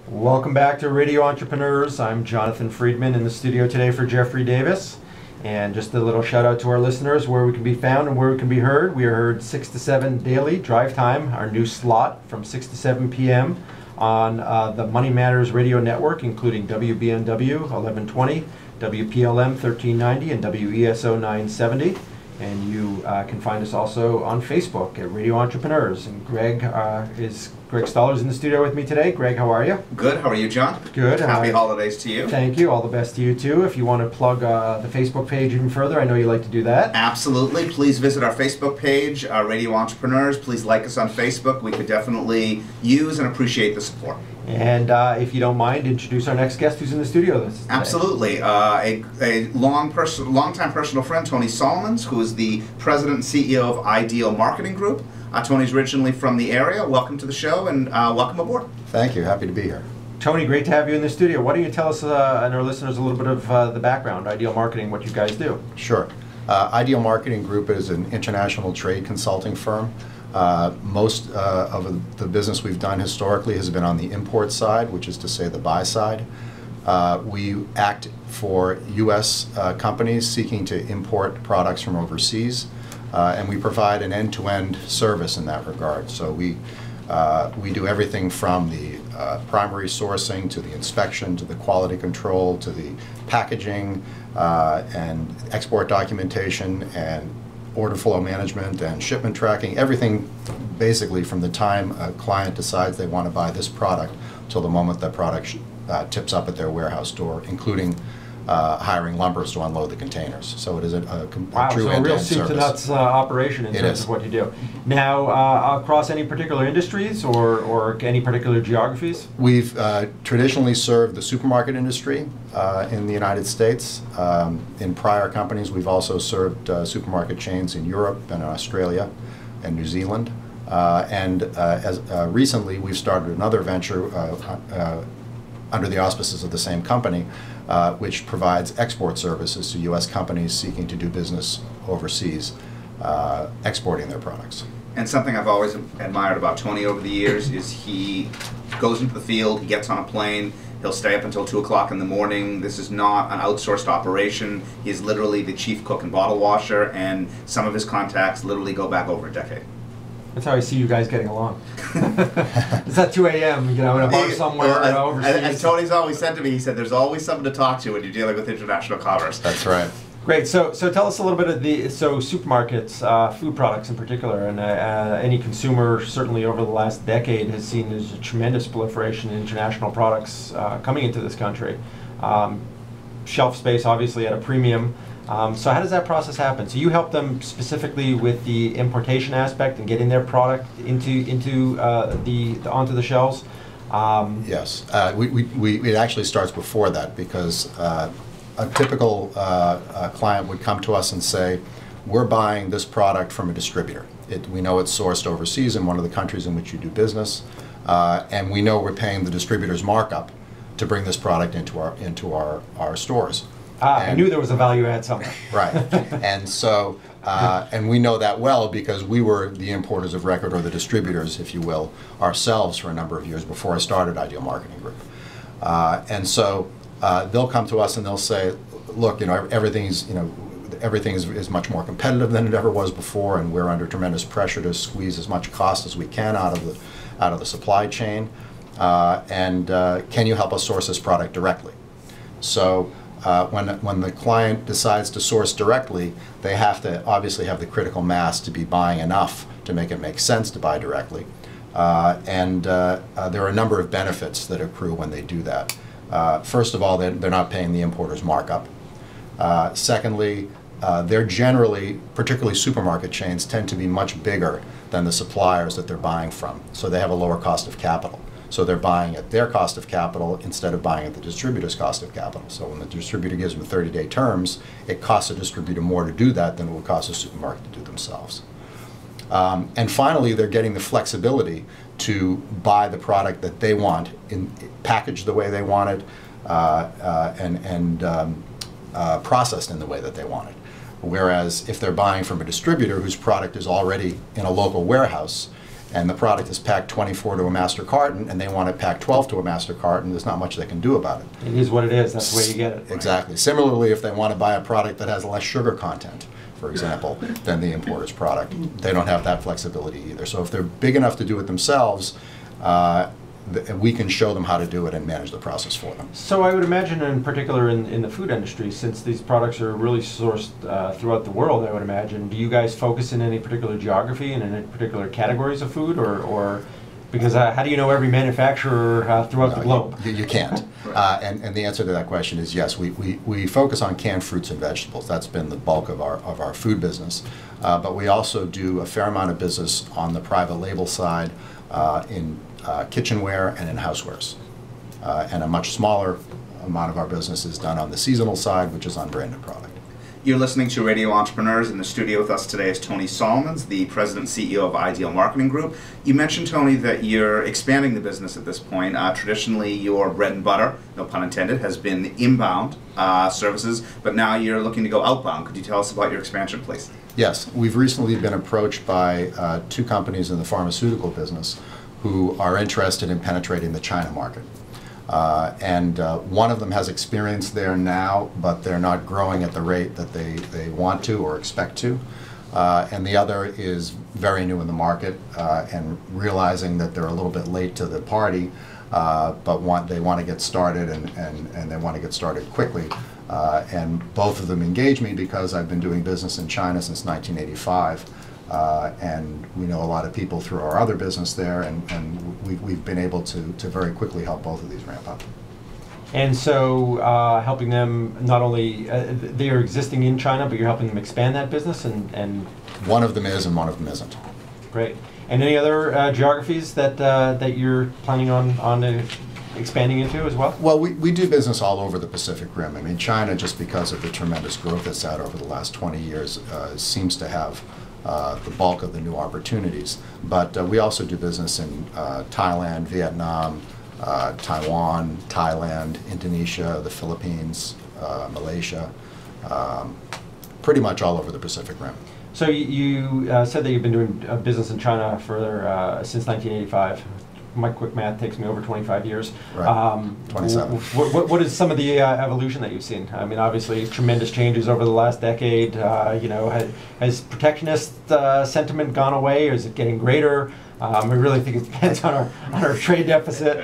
Welcome back to Radio Entrepreneurs. I'm Jonathan Friedman in the studio today for Jeffrey Davis. And just a little shout out to our listeners where we can be found and where we can be heard. We are heard 6 to 7 daily, drive time, our new slot from 6 to 7 p.m. on the Money Matters Radio Network, including WBNW 1120, WPLM 1390, and WESO 970. And you can find us also on Facebook at Radio Entrepreneurs. And Greg Stoller's in the studio with me today. Greg, how are you? Good. How are you, John? Good. Happy holidays to you. Thank you. All the best to you, too. If you want to plug the Facebook page even further, I know you like to do that. Absolutely. Please visit our Facebook page, Radio Entrepreneurs. Please like us on Facebook. We could definitely use and appreciate the support. And if you don't mind, introduce our next guest who's in the studio today. Absolutely. A long-time personal friend, Tony Solomons, who is the president and CEO of Ideal Marketing Group. Tony's originally from the area. Welcome to the show and welcome aboard. Thank you. Happy to be here. Tony, great to have you in the studio. Why don't you tell us and our listeners a little bit of the background, Ideal Marketing, what you guys do? Sure. Ideal Marketing Group is an international trade consulting firm. Most of the business we've done historically has been on the import side, which is to say the buy side. We act for U.S. Companies seeking to import products from overseas, and we provide an end-to-end service in that regard. So we do everything from the primary sourcing to the inspection to the quality control to the packaging and export documentation and order flow management and shipment tracking, everything basically from the time a client decides they want to buy this product till the moment that product tips up at their warehouse door, including hiring lumbers to unload the containers. So it is a true end-to-end real service. soup to nuts operation in terms of what you do. Now, across any particular industries or any particular geographies? We've traditionally served the supermarket industry in the United States. In prior companies, we've also served supermarket chains in Europe and Australia and New Zealand. As recently, we've started another venture under the auspices of the same company, which provides export services to U.S. companies seeking to do business overseas, exporting their products. And something I've always admired about Tony over the years is he goes into the field, he gets on a plane, he'll stay up until 2 o'clock in the morning. This is not an outsourced operation. He's literally the chief cook and bottle washer, and some of his contacts literally go back over a decade. That's how I see you guys getting along. It's at 2 a.m., in a bar somewhere overseas. As Tony's always said to me, he said, there's always someone to talk to when you're dealing with international commerce. That's right. Great. So tell us a little bit of supermarkets, food products in particular, and any consumer certainly over the last decade has seen there's a tremendous proliferation in international products coming into this country. Shelf space obviously at a premium. So how does that process happen? So you help them specifically with the importation aspect and getting their product onto the shelves? Yes. It actually starts before that, because a typical client would come to us and say, we're buying this product from a distributor. We know it's sourced overseas in one of the countries in which you do business, and we know we're paying the distributor's markup to bring this product into our stores. I knew there was a value add somewhere. Right. And so, and we know that well because we were the importers of record, or the distributors, if you will, ourselves for a number of years before I started Ideal Marketing Group. And so they'll come to us and they'll say, look, everything is much more competitive than it ever was before, and we're under tremendous pressure to squeeze as much cost as we can out of the supply chain. And can you help us source this product directly? So when the client decides to source directly, they have to obviously have the critical mass to be buying enough to make it make sense to buy directly. And there are a number of benefits that accrue when they do that. First of all, they're not paying the importer's markup. Secondly, they're generally, particularly supermarket chains, tend to be much bigger than the suppliers that they're buying from. So they have a lower cost of capital. So they're buying at their cost of capital instead of buying at the distributor's cost of capital. So when the distributor gives them 30-day terms, it costs a distributor more to do that than it would cost a supermarket to do themselves. And finally, they're getting the flexibility to buy the product that they want, packaged the way they want it, and processed in the way that they want it. Whereas if they're buying from a distributor whose product is already in a local warehouse, and the product is packed 24 to a master carton, and they want it packed 12 to a master carton, there's not much they can do about it. It is what it is. That's the way you get it. Right? Exactly. Similarly, if they want to buy a product that has less sugar content, for example, than the importer's product, they don't have that flexibility either. So if they're big enough to do it themselves, we can show them how to do it and manage the process for them. So I would imagine, in particular in the food industry, since these products are really sourced throughout the world, I would imagine, do you guys focus in any particular geography and in any particular categories of food, or because how do you know every manufacturer throughout the globe? You can't. And the answer to that question is yes. We focus on canned fruits and vegetables. That's been the bulk of our food business. But we also do a fair amount of business on the private label side in kitchenware and in housewares. And a much smaller amount of our business is done on the seasonal side, which is unbranded product. You're listening to Radio Entrepreneurs. In the studio with us today is Tony Solomons, the President and CEO of Ideal Marketing Group. You mentioned, Tony, that you're expanding the business at this point. Traditionally, your bread and butter, no pun intended, has been inbound services, but now you're looking to go outbound. Could you tell us about your expansion, please? Yes, we've recently been approached by two companies in the pharmaceutical business who are interested in penetrating the China market. And one of them has experience there now, but they're not growing at the rate that they want to or expect to. And the other is very new in the market and realizing that they're a little bit late to the party, but they want to get started and they want to get started quickly. And both of them engage me because I've been doing business in China since 1985. And we know a lot of people through our other business there, and we've been able to very quickly help both of these ramp up. And so helping them, not only, they are existing in China, but you're helping them expand that business? And one of them is and one of them isn't. Great. And any other geographies that you're planning on expanding into as well? Well, we do business all over the Pacific Rim. I mean, China, just because of the tremendous growth that's had over the last 20 years, seems to have the bulk of the new opportunities. But we also do business in Thailand, Vietnam, Taiwan, Thailand, Indonesia, the Philippines, Malaysia, pretty much all over the Pacific Rim. So you said that you've been doing business in China for since 1985. My quick math takes me over 25 years. Right. 27. What is some of the evolution that you've seen? I mean, obviously, tremendous changes over the last decade. Has protectionist sentiment gone away, or is it getting greater? I really think it depends on our trade deficit.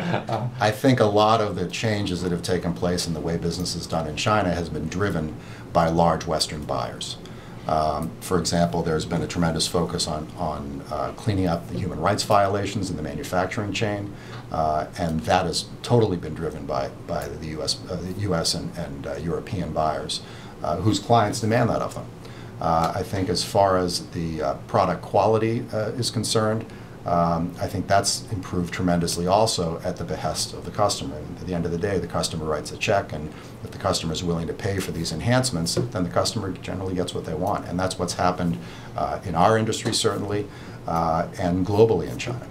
I think a lot of the changes that have taken place in the way business is done in China has been driven by large Western buyers. For example, there's been a tremendous focus on cleaning up the human rights violations in the manufacturing chain, and that has totally been driven by the U.S. and European buyers, whose clients demand that of them. I think as far as the product quality is concerned, I think that's improved tremendously also at the behest of the customer. And at the end of the day, the customer writes a check, and if the customer is willing to pay for these enhancements, then the customer generally gets what they want. And that's what's happened in our industry, certainly, and globally in China.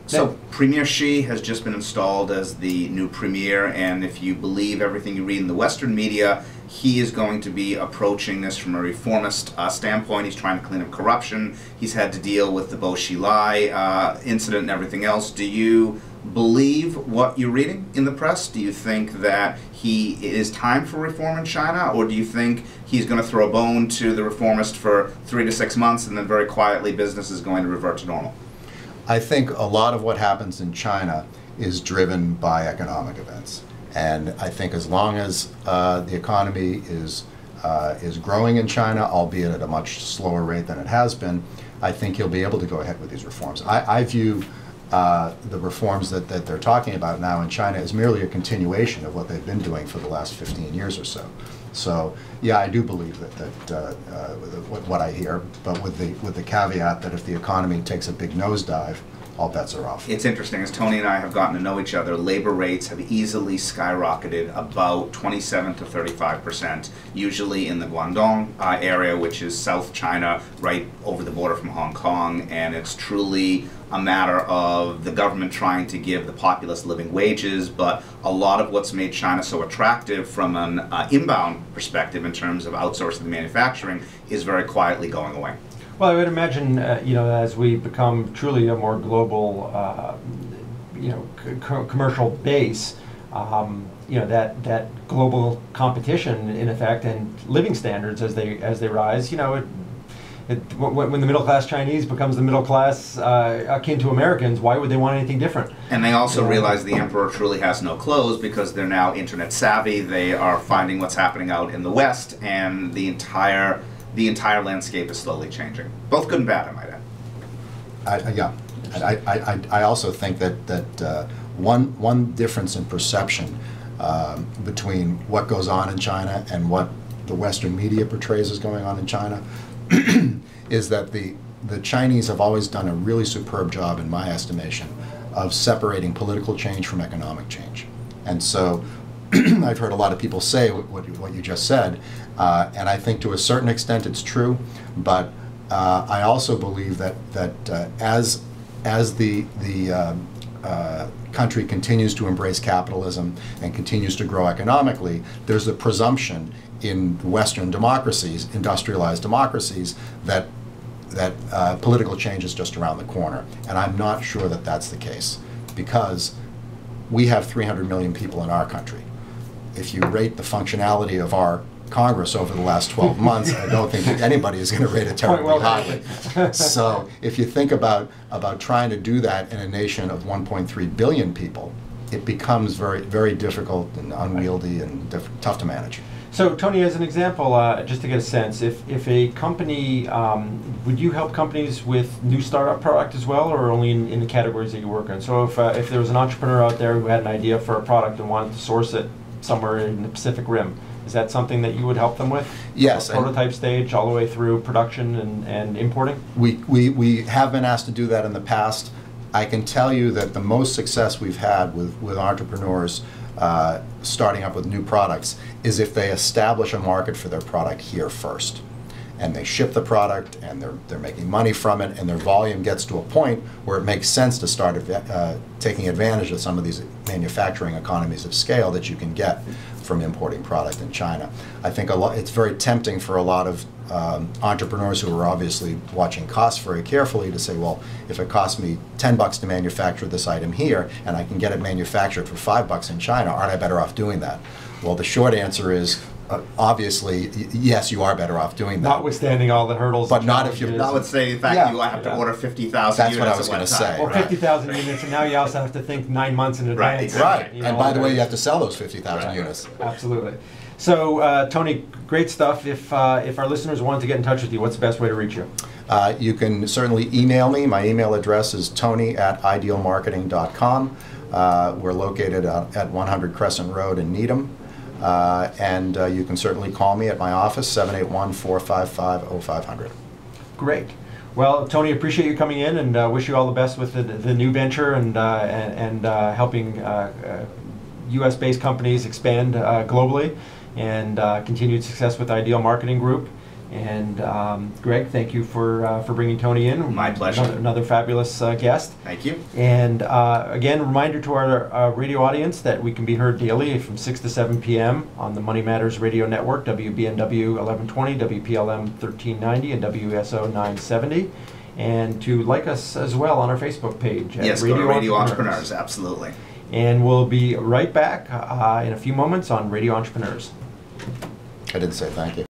So Premier Xi has just been installed as the new premier, and if you believe everything you read in the Western media, he is going to be approaching this from a reformist standpoint. He's trying to clean up corruption. He's had to deal with the Bo Xilai incident and everything else. Do you believe what you're reading in the press? Do you think that it is time for reform in China, or do you think he's going to throw a bone to the reformist for 3 to 6 months and then very quietly business is going to revert to normal? I think a lot of what happens in China is driven by economic events. And I think as long as the economy is growing in China, albeit at a much slower rate than it has been, I think he'll be able to go ahead with these reforms. I view the reforms that they're talking about now in China as merely a continuation of what they've been doing for the last 15 years or so. So, yeah, I do believe that what I hear, but with the caveat that if the economy takes a big nosedive, all bets are off. It's interesting, as Tony and I have gotten to know each other, labor rates have easily skyrocketed about 27 to 35%, usually in the Guangdong area, which is South China, right over the border from Hong Kong, and it's truly a matter of the government trying to give the populace living wages, but a lot of what's made China so attractive from an inbound perspective in terms of outsourcing the manufacturing is very quietly going away. Well, I would imagine, as we become truly a more global, commercial base, that global competition, in effect, and living standards as they rise, when the middle class Chinese becomes the middle class akin to Americans, why would they want anything different? And they also realize the emperor truly has no clothes because they're now internet savvy. They are finding what's happening out in the West, and the entire landscape is slowly changing. Both good and bad, I might add. I also think that one difference in perception between what goes on in China and what the Western media portrays as going on in China is that the Chinese have always done a really superb job, in my estimation, of separating political change from economic change. And so I've heard a lot of people say what you just said, and I think to a certain extent it's true, but I also believe that as the country continues to embrace capitalism and continues to grow economically, there's a presumption in Western democracies, industrialized democracies, that political change is just around the corner. And I'm not sure that that's the case, because we have 300 million people in our country. If you rate the functionality of our Congress over the last 12 months, I don't think anybody is going to rate it terribly highly. So if you think about trying to do that in a nation of 1.3 billion people, it becomes very, very difficult and unwieldy and tough to manage. So Tony, as an example, just to get a sense, if a company, would you help companies with new startup product as well, or only in the categories that you work in? So if there was an entrepreneur out there who had an idea for a product and wanted to source it somewhere in the Pacific Rim, is that something that you would help them with? Yes. Prototype stage all the way through production and importing? We have been asked to do that in the past. I can tell you that the most success we've had with entrepreneurs starting up with new products is if they establish a market for their product here first, and they ship the product, and they're making money from it, and their volume gets to a point where it makes sense to start taking advantage of some of these manufacturing economies of scale that you can get from importing product in China. I think it's very tempting for a lot of entrepreneurs who are obviously watching costs very carefully to say, well, if it costs me $10 to manufacture this item here and I can get it manufactured for $5 in China, aren't I better off doing that? Well, the short answer is obviously, yes, you are better off doing that. Notwithstanding all the hurdles. But not if you're... Notwithstanding the fact that you have to order 50,000 units. That's what I was going to say. Or 50,000 units, and now you also have to think 9 months in advance. Right. And by the way, you have to sell those 50,000 units. Absolutely. So, Tony, great stuff. If our listeners wanted to get in touch with you, what's the best way to reach you? You can certainly email me. My email address is tony@idealmarketing.com. We're located at 100 Crescent Road in Needham. And you can certainly call me at my office, 781-455-0500. Great. Well, Tony, appreciate you coming in, and wish you all the best with the new venture and helping U.S.-based companies expand globally, and continued success with Ideal Marketing Group. And Greg, thank you for bringing Tony in. My pleasure. Another fabulous guest. Thank you. And again, reminder to our radio audience that we can be heard daily from 6 to 7 p.m. on the Money Matters Radio Network, WBNW 1120, WPLM 1390, and WSO 970. And to like us as well on our Facebook page. Yes, go to Radio Entrepreneurs, absolutely. And we'll be right back in a few moments on Radio Entrepreneurs. I didn't say thank you.